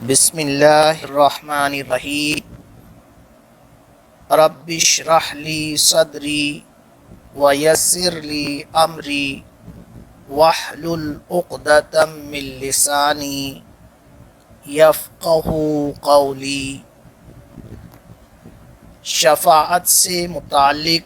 بسم اللہ الرحمن الرحیم رب اشرح لی صدری ویسر لی امری واحلل عقدۃ من لسانی یفقہوا قولی۔ شفاعت سے متعلق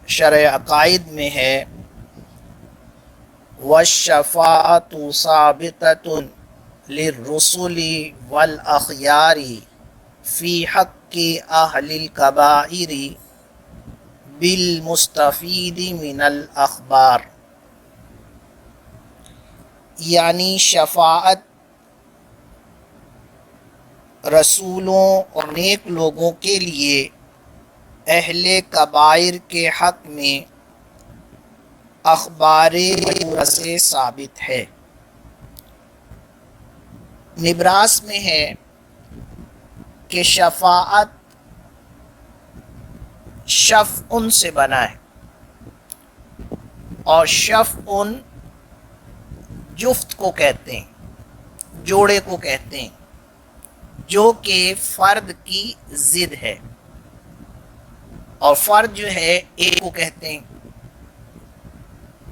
شرح عقائد میں ہے والشفاعۃ ثابتۃ للرسل والاخیار فی حق اہل الکبائر بالمستفید من الاخبار، یعنی شفاعت رسولوں اور نیک لوگوں کے لیے اہل کبائر کے حق میں اخبار سے ثابت ہے۔ نبراس میں ہے کہ شفاعت شفع سے بنا ہے، اور شفع جفت کو کہتے ہیں، جوڑے کو کہتے ہیں، جو کہ فرد کی ضد ہے، اور فرد جو ہے ایک کو کہتے ہیں۔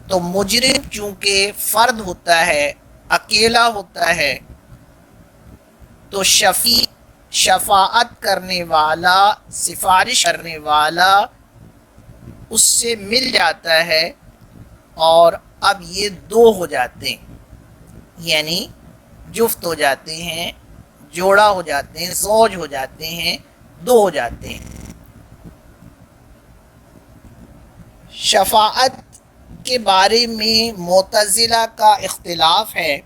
تو مجرم چونکہ فرد ہوتا ہے، اکیلا ہوتا ہے، تو شفاعت کرنے والا، سفارش کرنے والا اس سے مل جاتا ہے، اور اب یہ دو ہو جاتے ہیں، یعنی جفت ہو جاتے ہیں، جوڑا ہو جاتے ہیں، زوج ہو جاتے ہیں، دو ہو جاتے ہیں۔ شفاعت کے بارے میں معتزلہ کا اختلاف ہے۔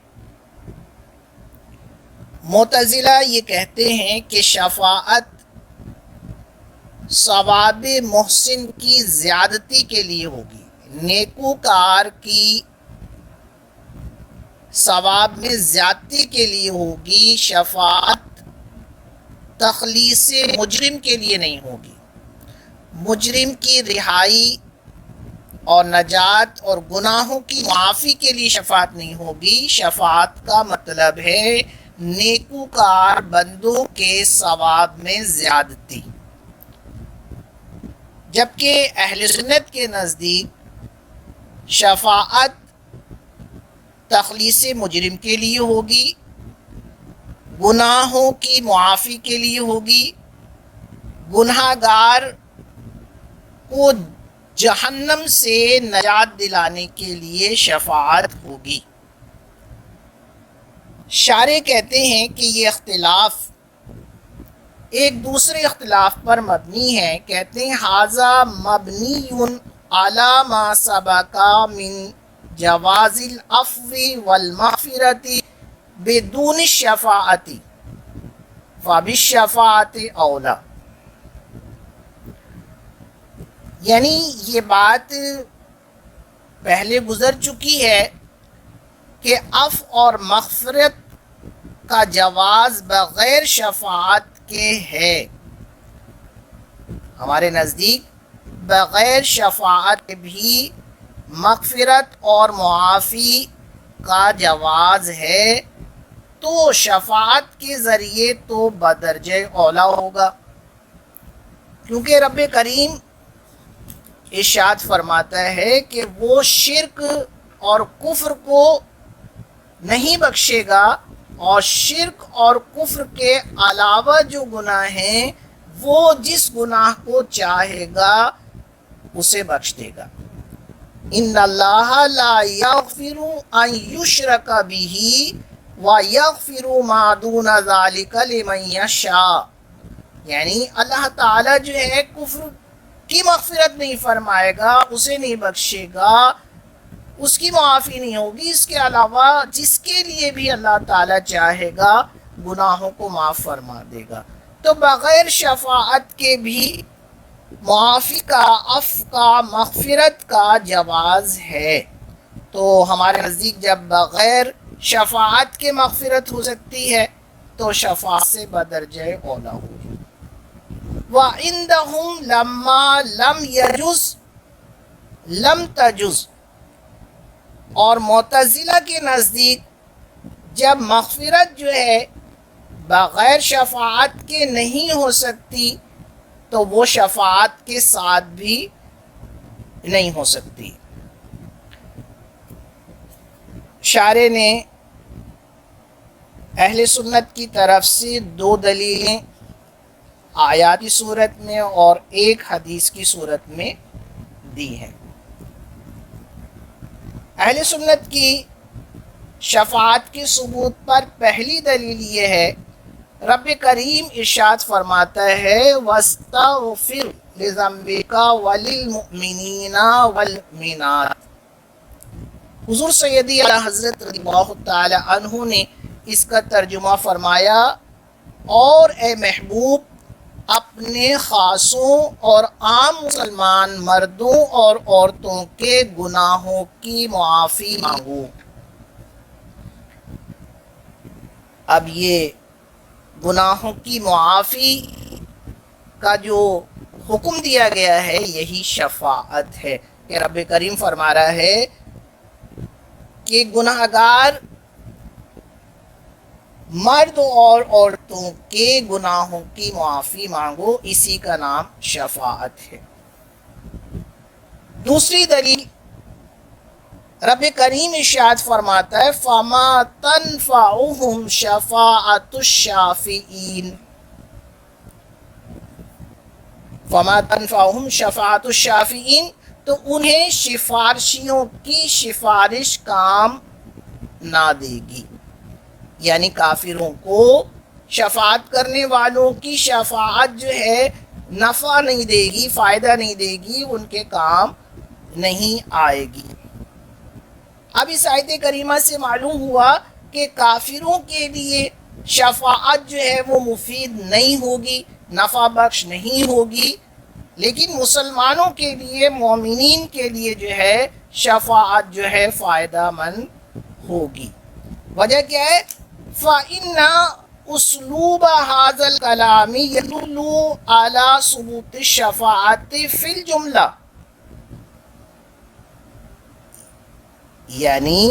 معتزلہ یہ کہتے ہیں کہ شفاعت ثواب محسن کی زیادتی کے لیے ہوگی، نیکوکار کی ثواب میں زیادتی کے لیے ہوگی۔ شفاعت تخلیص مجرم کے لیے نہیں ہوگی، مجرم کی رہائی اور نجات اور گناہوں کی معافی کے لیے شفاعت نہیں ہوگی۔ شفاعت کا مطلب ہے نیکوکار بندوں کے ثواب میں زیادتی، جبکہ اہل سنت کے نزدیک شفاعت تخلیص مجرم کے لیے ہوگی، گناہوں کی معافی کے لیے ہوگی، گناہ گار کو جہنم سے نجات دلانے کے لیے شفاعت ہوگی۔ شارح کہتے ہیں کہ یہ اختلاف ایک دوسرے اختلاف پر مبنی ہے۔ کہتے ہیں ھذا مبنی علی ما سبق من جواز العفو والمغفرۃ بدون الشفاعۃ فبالشفاعۃ اولی، یعنی یہ بات پہلے گزر چکی ہے کہ عفو اور مغفرت کا جواز بغیر شفاعت کے ہے۔ ہمارے نزدیک بغیر شفاعت بھی مغفرت اور معافی کا جواز ہے، تو شفاعت کے ذریعے تو بدرجہ اولا ہوگا، کیونکہ رب کریم ارشاد فرماتا ہے کہ وہ شرک اور کفر کو نہیں بخشے گا، اور شرک اور کفر کے علاوہ جو گناہ ہیں وہ جس گناہ کو چاہے گا اسے بخش دے گا۔ ان اللہ لا یغفر ان یشرک بہ ویغفر ما دون ذلک لمن یشاء، یعنی اللہ تعالیٰ جو ہے کفر کی مغفرت نہیں فرمائے گا، اسے نہیں بخشے گا، اس کی معافی نہیں ہوگی، اس کے علاوہ جس کے لیے بھی اللہ تعالیٰ چاہے گا گناہوں کو معاف فرما دے گا۔ تو بغیر شفاعت کے بھی معافی کا، عفو کا، مغفرت کا جواز ہے۔ تو ہمارے نزدیک جب بغیر شفاعت کے مغفرت ہو سکتی ہے تو شفاعت سے بدرجہ اولا ہوگی۔ وَعِندَهُمْ لَمَّا لَمْ يَجُزْ لَمْ تَجُزْ، اور معتزلہ کے نزدیک جب مغفرت جو ہے بغیر شفاعت کے نہیں ہو سکتی تو وہ شفاعت کے ساتھ بھی نہیں ہو سکتی۔ شارح نے اہل سنت کی طرف سے 2 دلیلیں آیات کی صورت میں اور ایک حدیث کی صورت میں دی ہیں۔ اہل سنت کی شفاعت کے ثبوت پر پہلی دلیل یہ ہے، رب کریم ارشاد فرماتا ہے وَاسْتَغْفِرْ لِذَنبِكَ وَلِلْمُؤْمِنِينَ وَالْمُؤْمِنَاتِ۔ حضور سیدی اعلیٰ حضرت رضی اللہ تعالی عنہ نے اس کا ترجمہ فرمایا، اور اے محبوب اپنے خاصوں اور عام مسلمان مردوں اور عورتوں کے گناہوں کی معافی مانگو۔ اب یہ گناہوں کی معافی کا جو حکم دیا گیا ہے یہی شفاعت ہے، کہ رب کریم فرما رہا ہے کہ گناہگار مرد اور عورتوں کے گناہوں کی معافی مانگو، اسی کا نام شفاعت ہے۔ دوسری دلیل رب کریم ارشاد فرماتا ہے فَمَا تَنْفَعُهُمْ شَفَاعَةُ الشَّافِعِينَ، فَمَا تَنْفَعُهُمْ شَفَاعَةُ الشَّافِعِينَ، تو انہیں سفارشیوں کی سفارش کام نہ دے گی، یعنی کافروں کو شفاعت کرنے والوں کی شفاعت جو ہے نفع نہیں دے گی، فائدہ نہیں دے گی، ان کے کام نہیں آئے گی۔ اب اس آیت کریمہ سے معلوم ہوا کہ کافروں کے لیے شفاعت جو ہے وہ مفید نہیں ہوگی، نفع بخش نہیں ہوگی، لیکن مسلمانوں کے لیے، مومنین کے لیے جو ہے شفاعت جو ہے فائدہ مند ہوگی۔ وجہ کیا ہے؟ فَإِنَّ أُسْلُوبَ هَذَا الْكَلَامِ يَدُلُّ عَلَى ثُبُوتِ الشَّفَاعَةِ فِي الْجُمْلَةِ، یعنی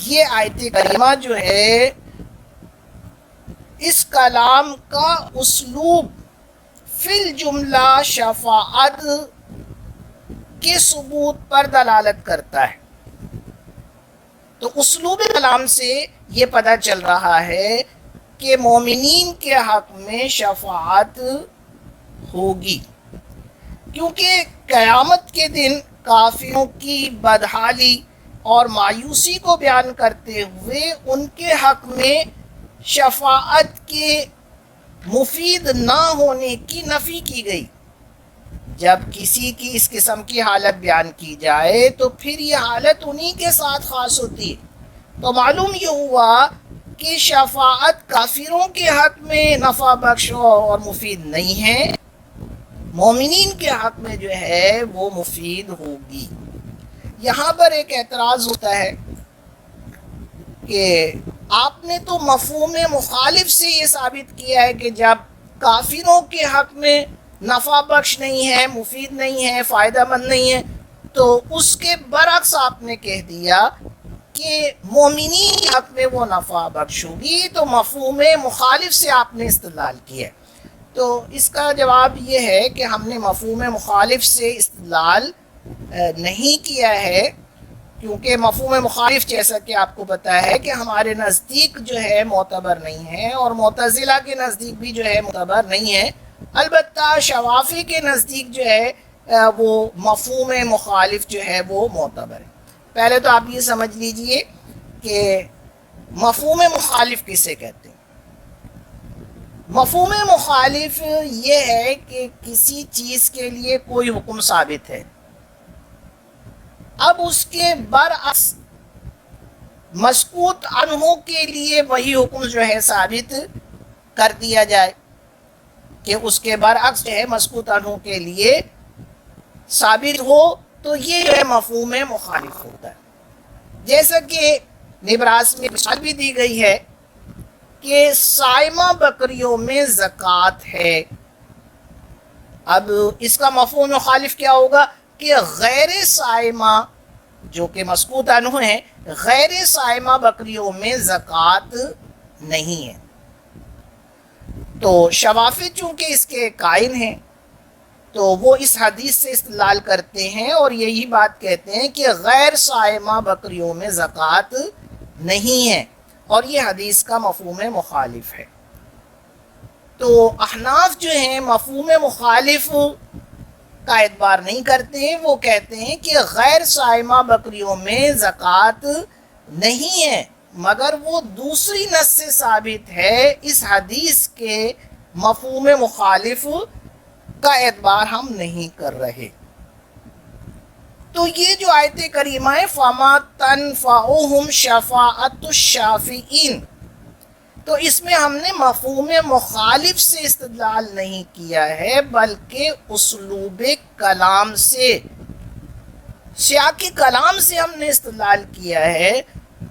یہ آیت کریمہ جو ہے اس کلام کا اسلوب فی الجملہ شفاعت کے ثبوت پر دلالت کرتا ہے۔ تو اسلوب کلام سے یہ پتہ چل رہا ہے کہ مومنین کے حق میں شفاعت ہوگی، کیونکہ قیامت کے دن کافروں کی بدحالی اور مایوسی کو بیان کرتے ہوئے ان کے حق میں شفاعت کے مفید نہ ہونے کی نفی کی گئی۔ جب کسی کی اس قسم کی حالت بیان کی جائے تو پھر یہ حالت انہی کے ساتھ خاص ہوتی ہے۔ تو معلوم یہ ہوا کہ شفاعت کافروں کے حق میں نفع بخش اور مفید نہیں ہے، مومنین کے حق میں جو ہے وہ مفید ہوگی۔ یہاں پر ایک اعتراض ہوتا ہے کہ آپ نے تو مفہوم مخالف سے یہ ثابت کیا ہے کہ جب کافروں کے حق میں نفع بخش نہیں ہے، مفید نہیں ہے، فائدہ مند نہیں ہے، تو اس کے برعکس آپ نے کہہ دیا کہ مومنین کے حق میں وہ نفع بخش ہوگی، تو مفہوم مخالف سے آپ نے استدلال کیا ہے۔ تو اس کا جواب یہ ہے کہ ہم نے مفہوم مخالف سے استدلال نہیں کیا ہے، کیونکہ مفہوم مخالف جیسا کہ آپ کو پتہ ہے کہ ہمارے نزدیک جو ہے معتبر نہیں ہے، اور معتزلہ کے نزدیک بھی جو ہے معتبر نہیں ہے۔ البتہ شوافی کے نزدیک جو ہے وہ مفہوم مخالف جو ہے وہ معتبر ہے۔ پہلے تو آپ یہ سمجھ لیجئے کہ مفہوم مخالف کسے کہتے ہیں۔ مفہوم مخالف یہ ہے کہ کسی چیز کے لیے کوئی حکم ثابت ہے، اب اس کے برعکس مسکوت عنہ کے لیے وہی حکم جو ہے ثابت کر دیا جائے، کہ اس کے برعکس جو ہے مسکوت عنہ کے لیے ثابت ہو، تو یہ جو ہے مفہوم مخالف ہوتا ہے۔ جیسا کہ نبراس میں مثال بھی دی گئی ہے کہ صائمہ بکریوں میں زکوٰۃ ہے، اب اس کا مفہوم مخالف کیا ہوگا کہ غیر صائمہ جو کہ مسکوت عنہ ہیں، غیر صائمہ بکریوں میں زکوٰۃ نہیں ہے۔ تو شوافی چونکہ اس کے قائل ہیں تو وہ اس حدیث سے استدلال کرتے ہیں اور یہی بات کہتے ہیں کہ غیر صائمہ بکریوں میں زکوٰۃ نہیں ہے، اور یہ حدیث کا مفہوم مخالف ہے۔ تو احناف جو ہیں مفہوم مخالف کا اعتبار نہیں کرتے ہیں، وہ کہتے ہیں کہ غیر صائمہ بکریوں میں زکوٰۃ نہیں ہے، مگر وہ دوسری نص سے ثابت ہے، اس حدیث کے مفہوم مخالف کا اعتبار ہم نہیں کر رہے۔ تو یہ جو آیت کریمہ ہے فَمَا تَنْفَعُهُمْ شَفَاعَةُ الشَّافِعِينَ، تو اس میں ہم نے مفہوم مخالف سے استدلال نہیں کیا ہے، بلکہ اسلوب کلام سے، سیاق کلام سے ہم نے استدلال کیا ہے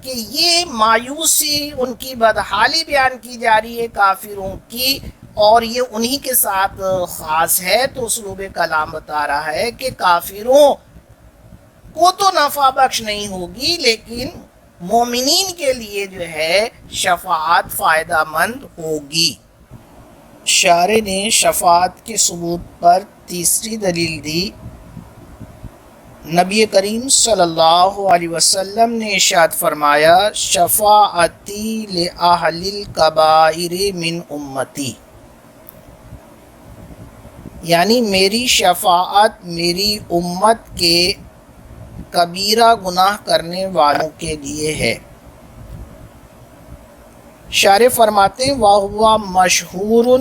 کہ یہ مایوسی، ان کی بدحالی بیان کی جا رہی ہے کافروں کی، اور یہ انہی کے ساتھ خاص ہے، تو اسلوب کلام بتا رہا ہے کہ کافروں کو تو نفع بخش نہیں ہوگی، لیکن مومنین کے لیے جو ہے شفاعت فائدہ مند ہوگی۔ شارح نے شفاعت کے ثبوت پر تیسری دلیل دی۔ نبی کریم صلی اللہ علیہ وسلم نے ارشاد فرمایا شفاعتی لأہل الکبائر من امتی، یعنی میری شفاعت میری امت کے کبیرہ گناہ کرنے والوں کے لیے ہے۔ شارح فرماتے ہیں وَهُوَ مَشْهُورٌ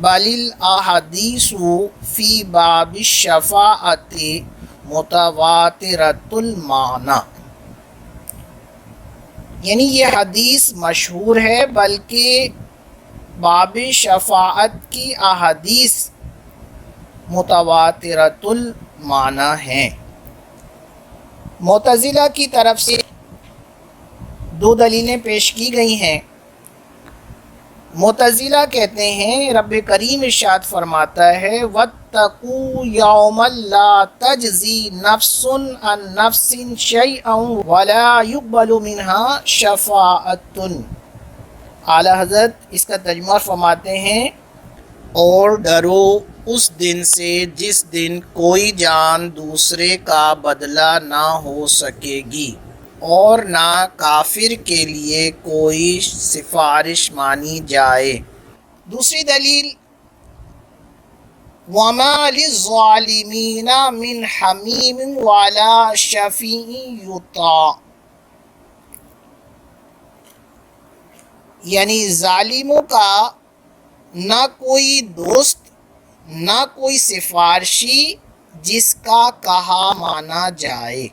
بَلِ الْأَحَادِيثُ فِي بَابِ الشَّفَاعَةِ مُتَوَاتِرَةُ الْمَعْنَى، یعنی یہ حدیث مشہور ہے، بلکہ باب شفاعت کی احادیث متواترۃ المعنی ہیں۔ معتزلہ کی طرف سے دو دلیلیں پیش کی گئی ہیں۔ معتزلہ کہتے ہیں رب کریم ارشاد فرماتا ہے وَاتَّقُوا يَوْمًا لَا تَجْزِي نَفْسٌ عَن نَفْسٍ شَيْئًا وَلَا يُقْبَلُ مِنْهَا شَفَاعَةٌ۔ اعلیٰ حضرت اس کا ترجمہ فرماتے ہیں اور ڈرو اس دن سے جس دن کوئی جان دوسرے کا بدلہ نہ ہو سکے گی، اور نہ کافر کے لیے کوئی سفارش مانی جائے۔ دوسری دلیل وَمَا لِلظَّالِمِينَ مِنْ حَمِيمٍ وَلَا شَفِيعٍ يُطَاعُ، یعنی ظالموں کا نہ کوئی دوست نہ کوئی سفارشی جس کا کہا مانا جائے۔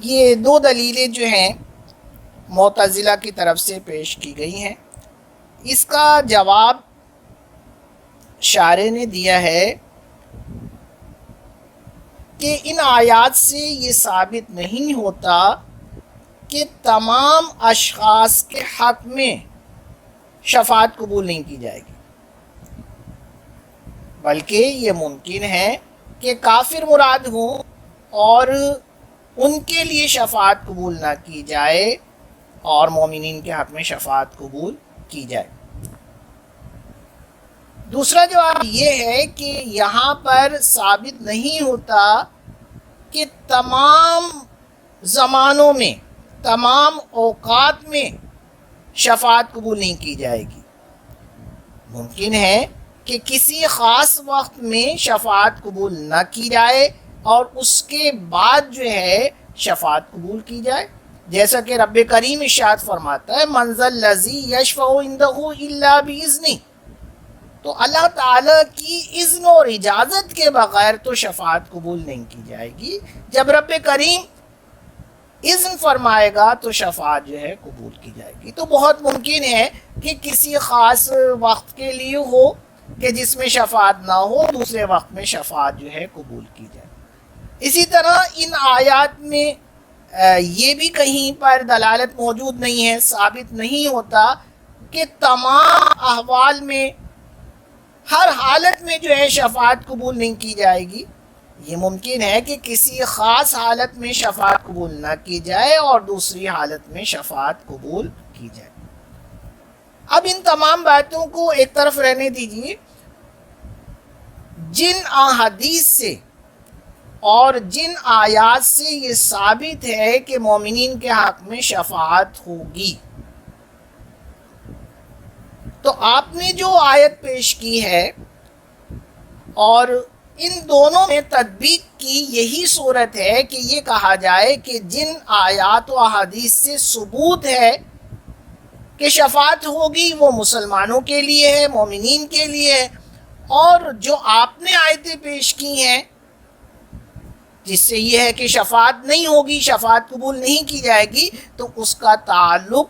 یہ دو دلیلیں جو ہیں معتزلہ کی طرف سے پیش کی گئی ہیں۔ اس کا جواب شارح نے دیا ہے کہ ان آیات سے یہ ثابت نہیں ہوتا کہ تمام اشخاص کے حق میں شفاعت قبول نہیں کی جائے گی، بلکہ یہ ممکن ہے کہ کافر مراد ہوں اور ان کے لیے شفاعت قبول نہ کی جائے اور مومنین کے حق میں شفاعت قبول کی جائے۔ دوسرا جواب یہ ہے کہ یہاں پر ثابت نہیں ہوتا کہ تمام زمانوں میں تمام اوقات میں شفاعت قبول نہیں کی جائے گی۔ ممکن ہے کہ کسی خاص وقت میں شفاعت قبول نہ کی جائے اور اس کے بعد جو ہے شفاعت قبول کی جائے، جیسا کہ رب کریم ارشاد فرماتا ہے مَنْ ذَا الَّذِي يَشْفَعُ عِنْدَهُ إِلَّا بِإِذْنِهِ، تو اللہ تعالیٰ کی اذن اور اجازت کے بغیر تو شفاعت قبول نہیں کی جائے گی۔ جب رب کریم اذن فرمائے گا تو شفاعت جو ہے قبول کی جائے گی۔ تو بہت ممکن ہے کہ کسی خاص وقت کے لیے ہو کہ جس میں شفاعت نہ ہو، دوسرے وقت میں شفاعت جو ہے قبول کی جائے۔ اسی طرح ان آیات میں یہ بھی کہیں پر دلالت موجود نہیں ہے، ثابت نہیں ہوتا کہ تمام احوال میں ہر حالت میں جو ہے شفاعت قبول نہیں کی جائے گی، یہ ممکن ہے کہ کسی خاص حالت میں شفاعت قبول نہ کی جائے اور دوسری حالت میں شفاعت قبول کی جائے۔ اب ان تمام باتوں کو ایک طرف رہنے دیجیے۔ جن احادیث سے اور جن آیات سے یہ ثابت ہے کہ مومنین کے حق میں شفاعت ہوگی، تو آپ نے جو آیت پیش کی ہے اور ان دونوں میں تطبیق کی یہی صورت ہے کہ یہ کہا جائے کہ جن آیات و احادیث سے ثبوت ہے کہ شفاعت ہوگی وہ مسلمانوں کے لیے ہے، مومنین کے لیے ہے، اور جو آپ نے آیتیں پیش کی ہیں جس سے یہ ہے کہ شفاعت نہیں ہوگی، شفاعت قبول نہیں کی جائے گی، تو اس کا تعلق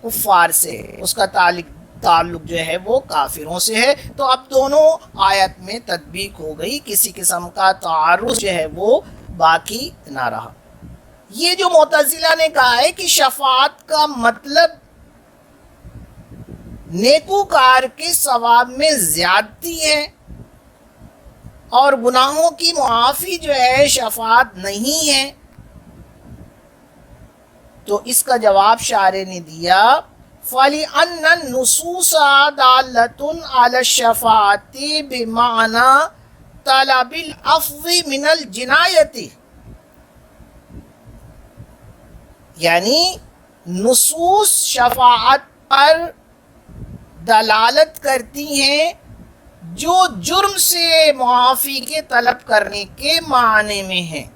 کفار سے ہے، اس کا تعلق جو ہے وہ کافروں سے ہے۔ تو اب دونوں آیت میں تطبیق ہو گئی، کسی قسم کا تعارض جو ہے وہ باقی نہ رہا۔ یہ جو معتزلہ نے کہا ہے کہ شفاعت کا مطلب نیکوکار کے ثواب میں زیادتی ہے اور گناہوں کی معافی جو ہے شفاعت نہیں ہے، تو اس کا جواب شارح نے دیا فَلِأَنَّ النُّصُوصَ دَالَّةٌ عَلَى الشَّفَاعَةِ بِمَعْنَى طَلَبِ الْعَفْوِ مِنَ الْجِنَایَةِ، یعنی نصوص شفاعت پر دلالت کرتی ہیں جو جرم سے معافی کے طلب کرنے کے معنی میں ہیں،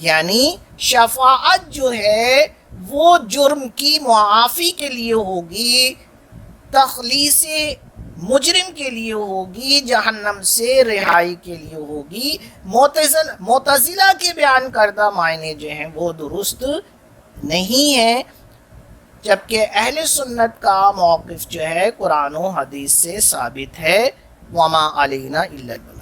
یعنی شفاعت جو ہے وہ جرم کی معافی کے لیے ہوگی، تخلیص مجرم کے لیے ہوگی، جہنم سے رہائی کے لیے ہوگی۔ معتزلہ کے بیان کردہ معنی جو ہیں وہ درست نہیں ہیں، جبکہ اہل سنت کا موقف جو ہے قرآن و حدیث سے ثابت ہے۔ وَمَا عَلَيْنَا إِلَّا الْبَلَاغُ۔